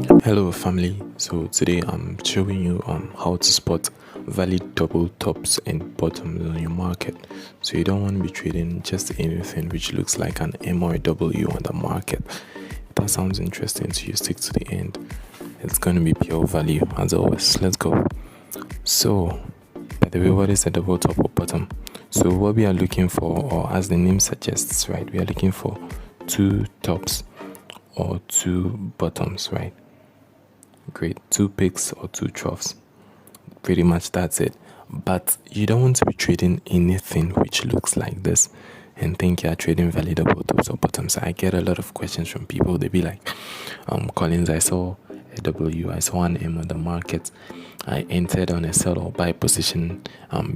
Hello family, so today I'm showing you how to spot valid double tops and bottoms on your market. So you don't want to be trading just anything which looks like an M or a W on the market. If that sounds interesting to you, stick to the end. It's going to be pure value as always. Let's go. So by the way, what is a double top or bottom? So what we are looking for, or as the name suggests, right, we are looking for two tops or two bottoms, right? Great, two picks or two troughs. Pretty much that's it. But you don't want to be trading anything which looks like this and think you're trading validable tops or bottoms. I get a lot of questions from people. They be like, Collins, I saw a W, I saw an M on the market. I entered on a sell or buy position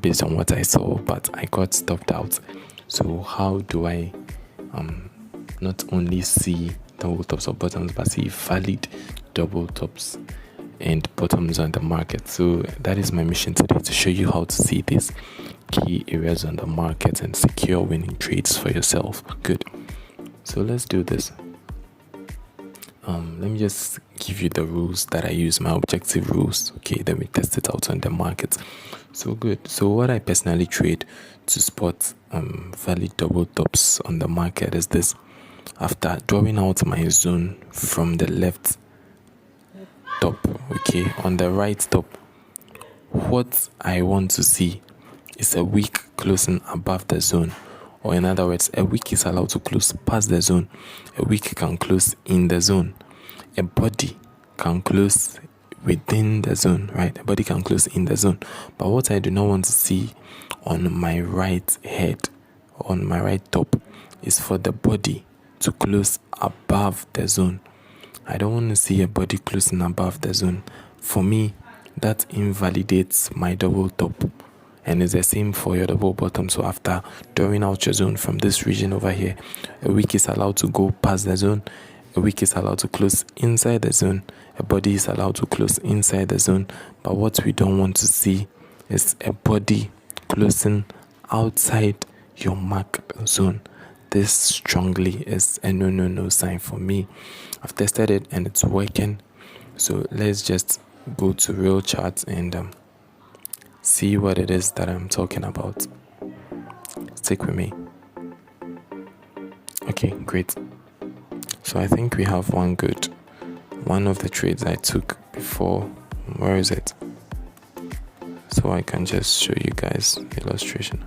based on what I saw, but I got stopped out. So how do I not only see double tops or bottoms, but see valid double tops and bottoms on the market? So that is my mission today, to show you how to see these key areas on the market and secure winning trades for yourself. Good. So let's do this. Let me just give you the rules that I use, my objective rules. Okay, then we test it out on the market. So good. So what I personally trade to spot valid double tops on the market is this. After drawing out my zone from the left top, okay, on the right top, what I want to see is a wick closing above the zone, or in other words, a wick is allowed to close past the zone. A wick can close in the zone. A body can close within the zone, right? A body can close in the zone. But what I do not want to see on my right head, on my right top, is for the body to close above the zone. I don't want to see a body closing above the zone. For me, that invalidates my double top, and it's the same for your double bottom. So after drawing out your zone from this region over here, a wick is allowed to go past the zone, a wick is allowed to close inside the zone, a body is allowed to close inside the zone. But what we don't want to see is a body closing outside your mark zone. This strongly is a no sign for me. I've tested it and it's working. So let's just go to real charts and see what it is that I'm talking about. Stick with me. Okay, great. So I think we have one good. One of the trades I took before, where is it? So I can just show you guys the illustration.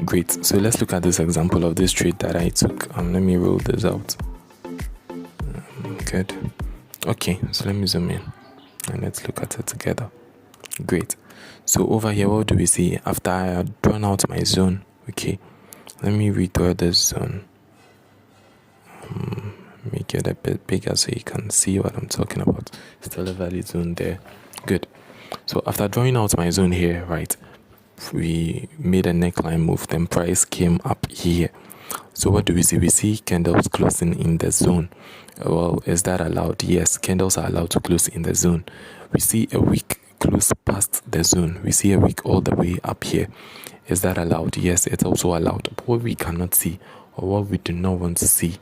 Great. So let's look at this example of this trade that I took. Let me roll this out. Good. Okay, so let me zoom in and let's look at it together. Great. So over here, what do we see? After I had drawn out my zone, okay, let me redraw this zone. Make it a bit bigger so you can see what I'm talking about. Still a valid zone there. Good. So after drawing out my zone here, right, we made a neckline move, then price came up here. So what do we see? We see candles closing in the zone. Well, is that allowed? Yes, candles are allowed to close in the zone. We see a wick close past the zone. We see a wick all the way up here. Is that allowed? Yes, it's also allowed. But what we cannot see, or what we do not want to see,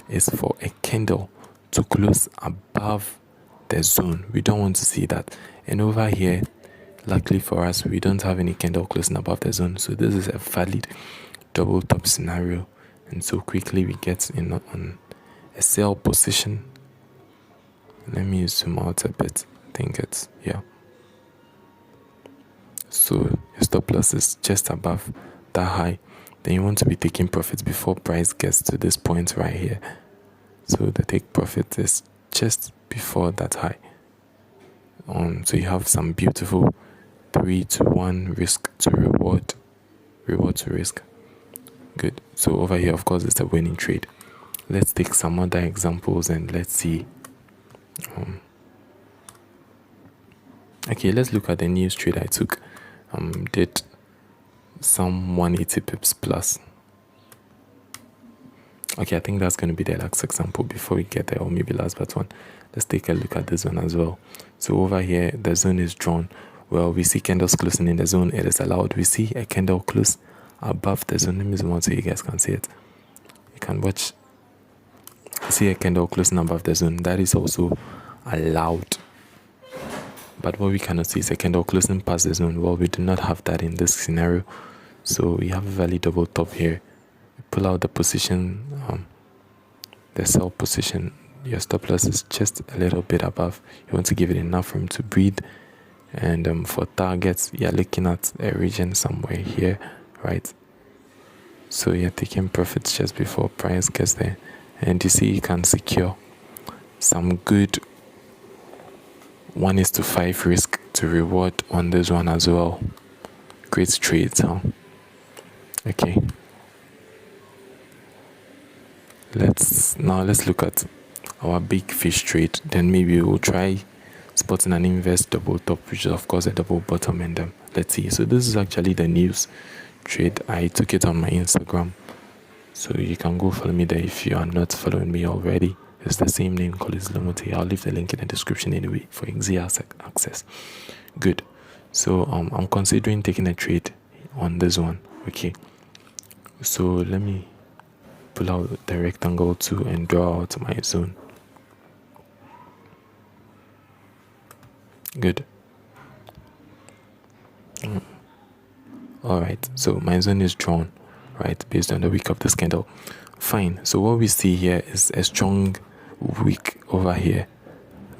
is for a candle to close above the zone. We don't want to see that. And over here, luckily for us, we don't have any candle closing above the zone. So this is a valid double top scenario. And so quickly we get in on a sell position. Let me zoom out a bit. I think it's, yeah. So your stop loss is just above that high. Then you want to be taking profits before price gets to this point right here. So the take profit is just before that high. So you have some beautiful 3-to-1 risk to reward to risk. Good. So over here, of course, it's a winning trade. Let's take some other examples and let's see. Okay, let's look at the news trade I took. Did some 180 pips plus. Okay, I think that's going to be the last example before we get there, or maybe last but one. Let's take a look at this one as well. So over here, the zone is drawn. Well, we see candles closing in the zone. It is allowed. We see a candle close above the zone. Let me zoom out so you guys can see it. You can watch. See a candle closing above the zone. That is also allowed. But what we cannot see is a candle closing past the zone. Well, we do not have that in this scenario. So we have a valid double top here. Pull out the position, the sell position. Your stop loss is just a little bit above. You want to give it enough room to breathe. And for targets, you're looking at a region somewhere here, right? So you're taking profits just before price gets there. And you see you can secure some good 1:5 risk to reward on this one as well. Great trades, huh? Okay. Let's look at our big fish trade. Then maybe we'll try spotting an inverse double top, which is of course a double bottom, and let's see. So this is actually the news trade. I took it on my Instagram, so you can go follow me there if you are not following me already. It's the same name, Collins Lamote. I'll leave the link in the description anyway for easy access. Good. So I'm considering taking a trade on this one. Okay. So let me pull out the rectangle too and draw out my zone. Good. Alright, so my zone is drawn, right, based on the wick of this candle. Fine. So what we see here is a strong wick over here.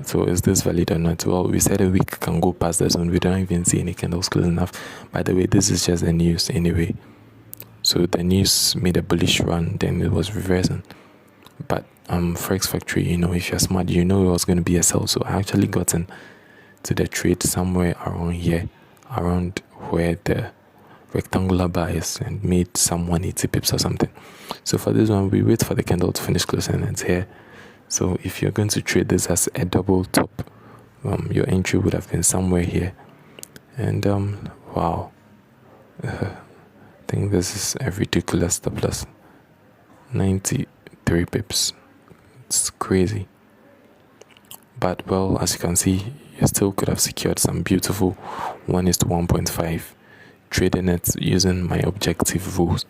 So is this valid or not? Well, we said a wick can go past the zone. We don't even see any candles close enough. By the way, this is just the news anyway. So the news made a bullish run, then it was reversing. But Forex Factory, if you're smart, it was going to be a sell. So I actually got in to the trade somewhere around here, around where the rectangular bar is, and made some 180 pips or something. So for this one, we wait for the candle to finish closing, and it's here. So if you're going to trade this as a double top, your entry would have been somewhere here. And wow. I think this is a ridiculous stop loss. 93 pips. It's crazy. But well, as you can see, you still could have secured some beautiful 1:1.5 trading it using my objective rules.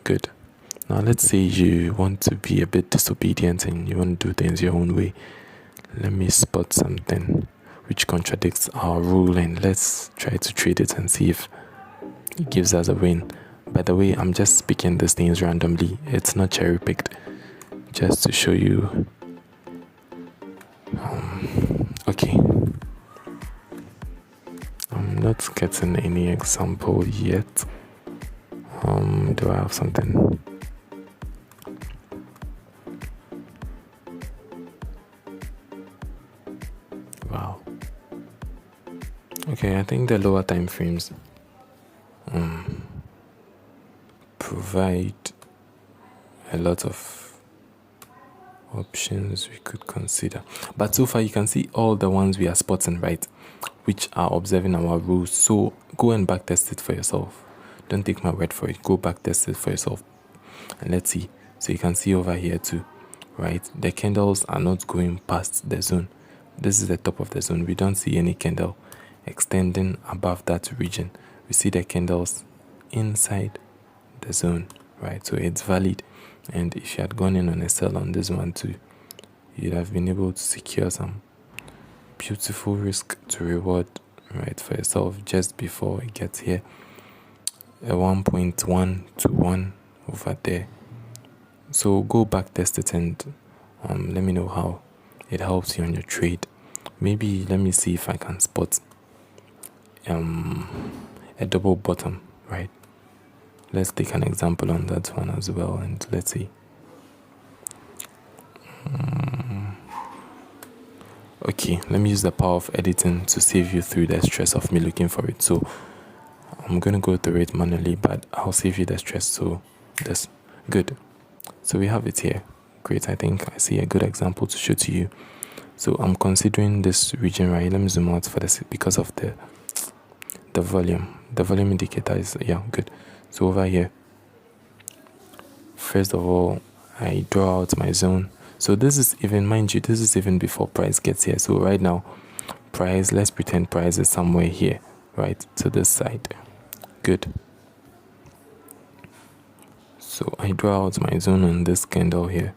Good. Now let's say you want to be a bit disobedient and you want to do things your own way. Let me spot something which contradicts our rule, and let's try to trade it and see if it gives us a win. By the way, I'm just speaking these things randomly. It's not cherry picked, just to show you. Okay. I'm not getting any example yet. Do I have something? Wow. Okay, I think the lower time frames provide a lot of options we could consider. But so far you can see all the ones we are spotting, right, which are observing our rules. So go and backtest it for yourself. Don't take my word for it. Go backtest it for yourself. And let's see. So you can see over here too, right? The candles are not going past the zone. This is the top of the zone. We don't see any candle extending above that region. We see the candles inside the zone, right? So it's valid. And if you had gone in on a sell on this one too, you'd have been able to secure some beautiful risk to reward, right, for yourself just before it gets here. A 1.1 to 1 over there. So go back test it and let me know how it helps you on your trade. Maybe let me see if I can spot a double bottom, right? Let's take an example on that one as well, and let's see. Okay, let me use the power of editing to save you through the stress of me looking for it. So I'm gonna go through it manually, but I'll save you the stress. So that's good. So we have it here. Great. I think I see a good example to show to you. So I'm considering this region right. Let me zoom out for this because of the volume. The volume indicator is good. So over here, first of all, I draw out my zone. So this is even, mind you, this is even before price gets here. So right now, price, let's pretend price is somewhere here, right, to this side. Good. So I draw out my zone on this candle here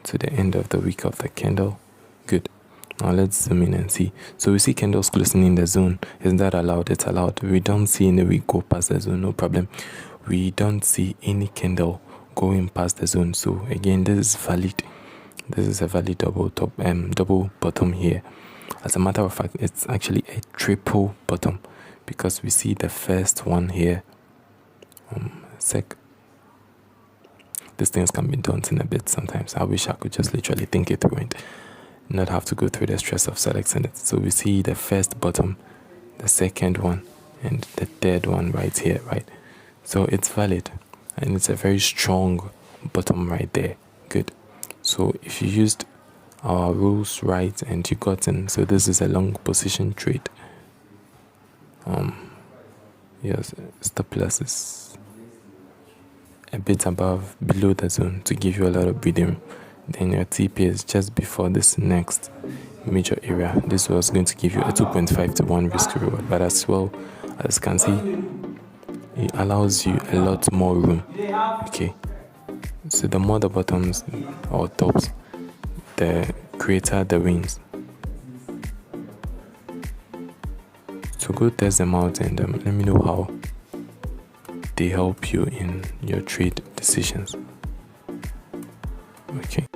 to the end of the wick of the candle. Good. Now let's zoom in and see. So we see candles closing in the zone. Isn't that allowed? It's allowed. We don't see any wick go past the zone, no problem. We don't see any candle going past the zone. So again, this is valid. This is a valid double top, double bottom here. As a matter of fact, it's actually a triple bottom because we see the first one here. These things can be daunting a bit sometimes. I wish I could just literally think it through and not have to go through the stress of selecting it. So we see the first bottom, the second one, and the third one right here, right? So it's valid and it's a very strong bottom right there. Good. So if you used our rules right and you got in, so this is a long position trade. Yes, stop loss is a bit below the zone to give you a lot of breathing room. Then your TP is just before this next major area. This was going to give you a 2.5 to 1 risk reward, but as well as you can see, it allows you a lot more room. Okay, so the more the bottoms or tops, the greater the wins. So go test them out and let me know how they help you in your trade decisions. Okay.